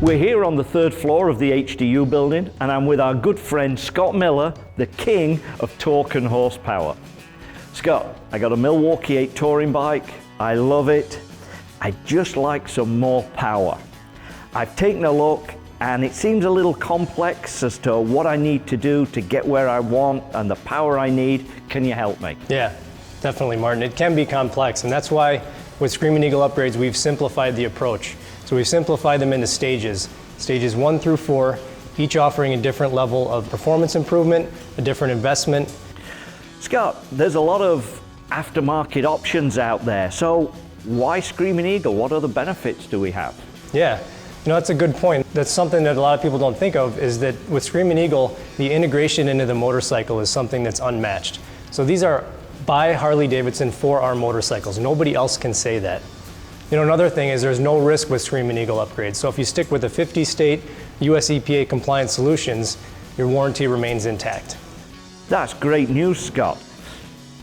We're here on the third floor of the HDU building, and I'm with our good friend Scott Miller, the king of torque and horsepower. Scott, I got a Milwaukee-Eight touring bike. I love it. I just like some more power. I've taken a look and it seems a little complex as to what I need to do to get where I want and the power I need. Can you help me? Yeah, definitely, Martin. It can be complex, and that's why with Screamin Eagle upgrades, we've simplified the approach. So we've simplified them into stages 1 through 4, each offering a different level of performance improvement, a different investment. Scott, there's a lot of aftermarket options out there, so why Screamin Eagle? What other benefits do we have? Yeah, that's a good point. That's something that a lot of people don't think of, is that with Screamin Eagle, the integration into the motorcycle is something that's unmatched. So these are by Harley-Davidson for our motorcycles. Nobody else can say that. Another thing is there's no risk with Screamin Eagle upgrades. So if you stick with the 50-state US EPA compliant solutions, your warranty remains intact. That's great news, Scott.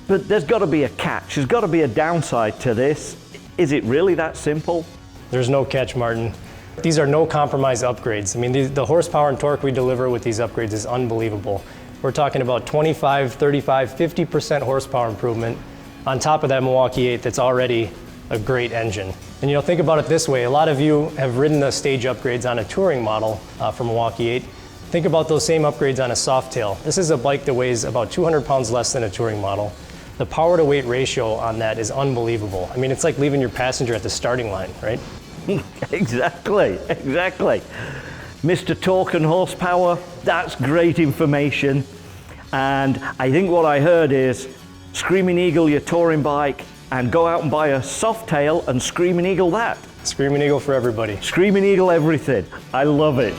But there's got to be a catch. There's got to be a downside to this. Is it really that simple? There's no catch, Martin. These are no compromise upgrades. I mean, the horsepower and torque we deliver with these upgrades is unbelievable. We're talking about 25, 35, 50% horsepower improvement on top of that Milwaukee-Eight that's already a great engine. And think about it this way. A lot of you have ridden the stage upgrades on a touring model from Milwaukee-Eight. Think about those same upgrades on a Softail. This is a bike that weighs about 200 pounds less than a touring model. The power to weight ratio on that is unbelievable. I mean, it's like leaving your passenger at the starting line, right? Exactly. Mr. Torque and Horsepower, that's great information. And I think what I heard is Screamin Eagle your touring bike and go out and buy a Softail and Screamin Eagle that. Screamin Eagle for everybody. Screamin Eagle everything. I love it.